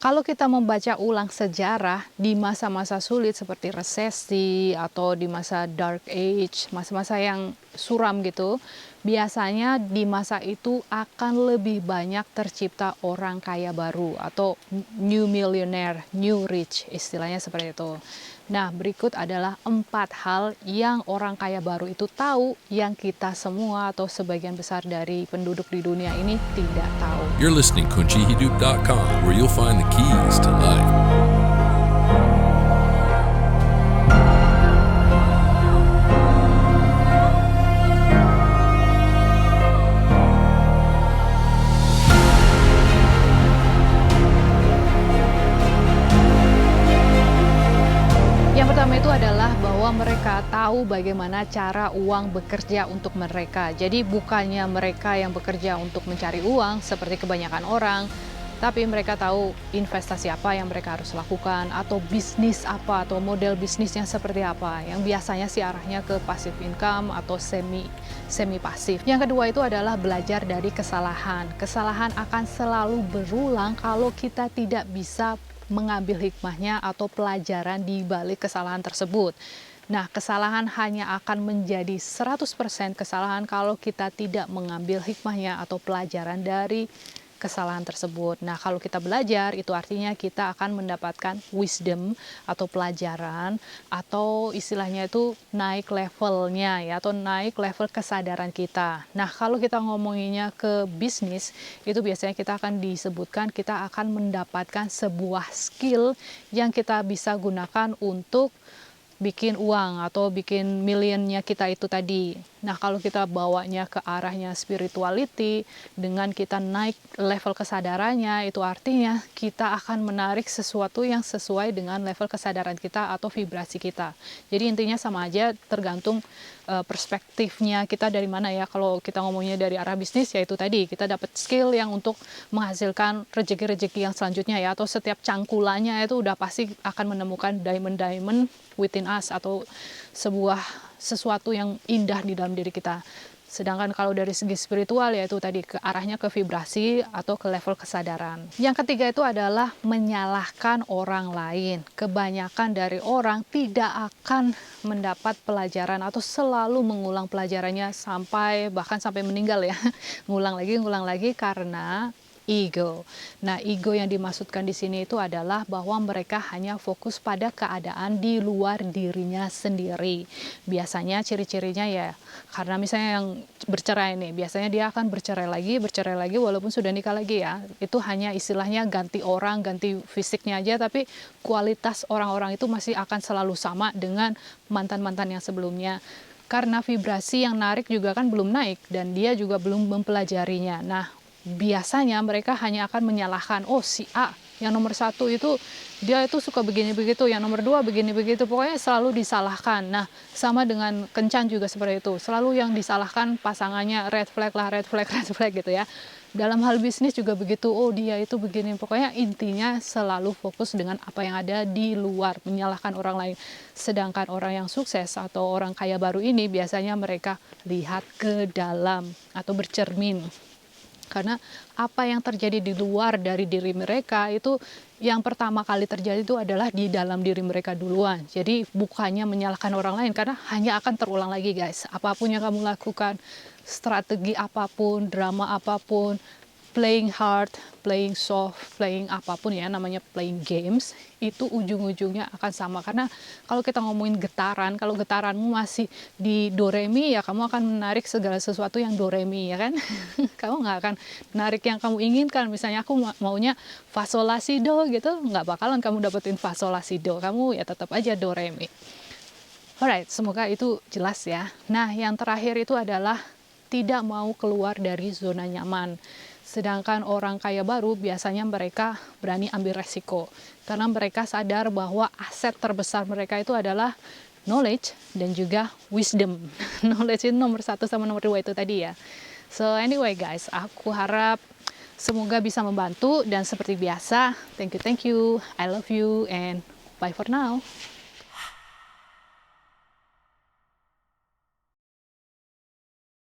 Kalau kita membaca ulang sejarah di masa-masa sulit seperti resesi atau di masa dark age, masa-masa yang suram gitu, biasanya di masa itu akan lebih banyak tercipta orang kaya baru atau new millionaire, new rich, istilahnya seperti itu. Nah, berikut adalah 4 hal yang orang kaya baru itu tahu yang kita semua atau sebagian besar dari penduduk di dunia ini tidak tahu. You're listening kuncihidup.com, where you'll find the keys to life. Yang pertama itu adalah bahwa mereka tahu bagaimana cara uang bekerja untuk mereka. Jadi bukannya mereka yang bekerja untuk mencari uang seperti kebanyakan orang, tapi mereka tahu investasi apa yang mereka harus lakukan atau bisnis apa atau model bisnisnya seperti apa. Yang biasanya sih arahnya ke passive income atau semi pasif. Yang kedua itu adalah belajar dari kesalahan. Kesalahan akan selalu berulang kalau kita tidak bisa mengambil hikmahnya atau pelajaran di balik kesalahan tersebut. Nah, kesalahan hanya akan menjadi 100% kesalahan kalau kita tidak mengambil hikmahnya atau pelajaran dari kesalahan tersebut. Nah, kalau kita belajar, itu artinya kita akan mendapatkan wisdom atau pelajaran, atau istilahnya itu naik levelnya ya, atau naik level kesadaran kita. Nah, kalau kita ngomonginnya ke bisnis, itu biasanya kita akan disebutkan kita akan mendapatkan sebuah skill yang kita bisa gunakan untuk bikin uang atau bikin millionnya kita itu tadi. Nah, kalau kita bawanya ke arahnya spirituality, dengan kita naik level kesadarannya, itu artinya kita akan menarik sesuatu yang sesuai dengan level kesadaran kita atau vibrasi kita. Jadi intinya sama aja, tergantung perspektifnya kita dari mana ya. Kalau kita ngomongnya dari arah bisnis, ya itu tadi, kita dapat skill yang untuk menghasilkan rezeki-rezeki yang selanjutnya ya, atau setiap cangkulannya itu udah pasti akan menemukan diamond-diamond within us, atau sesuatu yang indah di dalam diri kita. Sedangkan kalau dari segi spiritual, yaitu tadi ke arahnya ke vibrasi atau ke level kesadaran. Yang ketiga itu adalah menyalahkan orang lain. Kebanyakan dari orang tidak akan mendapat pelajaran atau selalu mengulang pelajarannya bahkan sampai meninggal ya. Ngulang lagi karena ego. Nah, ego yang dimaksudkan di sini itu adalah bahwa mereka hanya fokus pada keadaan di luar dirinya sendiri. Biasanya ciri-cirinya ya, karena misalnya yang bercerai nih, biasanya dia akan bercerai lagi walaupun sudah nikah lagi ya. Itu hanya istilahnya ganti orang, ganti fisiknya aja, tapi kualitas orang-orang itu masih akan selalu sama dengan mantan-mantan yang sebelumnya. Karena vibrasi yang narik juga kan belum naik dan dia juga belum mempelajarinya. Nah, biasanya mereka hanya akan menyalahkan, oh si A yang nomor 1 itu dia itu suka begini begitu, yang nomor 2 begini begitu, pokoknya selalu disalahkan. Nah, sama dengan kencan juga seperti itu, selalu yang disalahkan pasangannya, red flag gitu ya. Dalam hal bisnis juga begitu, oh dia itu begini, pokoknya intinya selalu fokus dengan apa yang ada di luar, menyalahkan orang lain. Sedangkan orang yang sukses atau orang kaya baru ini biasanya mereka lihat ke dalam atau bercermin. Karena apa yang terjadi di luar dari diri mereka itu yang pertama kali terjadi itu adalah di dalam diri mereka duluan. Jadi bukannya menyalahkan orang lain, karena hanya akan terulang lagi guys. Apapun yang kamu lakukan, strategi apapun, drama apapun, playing hard, playing soft, playing apapun ya, namanya playing games, itu ujung-ujungnya akan sama. Karena kalau kita ngomongin getaran, kalau getaranmu masih di do re mi, ya kamu akan menarik segala sesuatu yang do re mi ya kan. Kamu nggak akan menarik yang kamu inginkan. Misalnya aku maunya fa sol la si do gitu, nggak bakalan kamu dapetin fa sol la si do, kamu ya tetap aja do re mi. Alright, semoga itu jelas ya. Nah, yang terakhir itu adalah tidak mau keluar dari zona nyaman. Sedangkan orang kaya baru biasanya mereka berani ambil resiko. Karena mereka sadar bahwa aset terbesar mereka itu adalah knowledge dan juga wisdom. Knowledge itu nomor 1 sama nomor 2 itu tadi ya. So anyway guys, aku harap semoga bisa membantu, dan seperti biasa, thank you, I love you, and bye for now.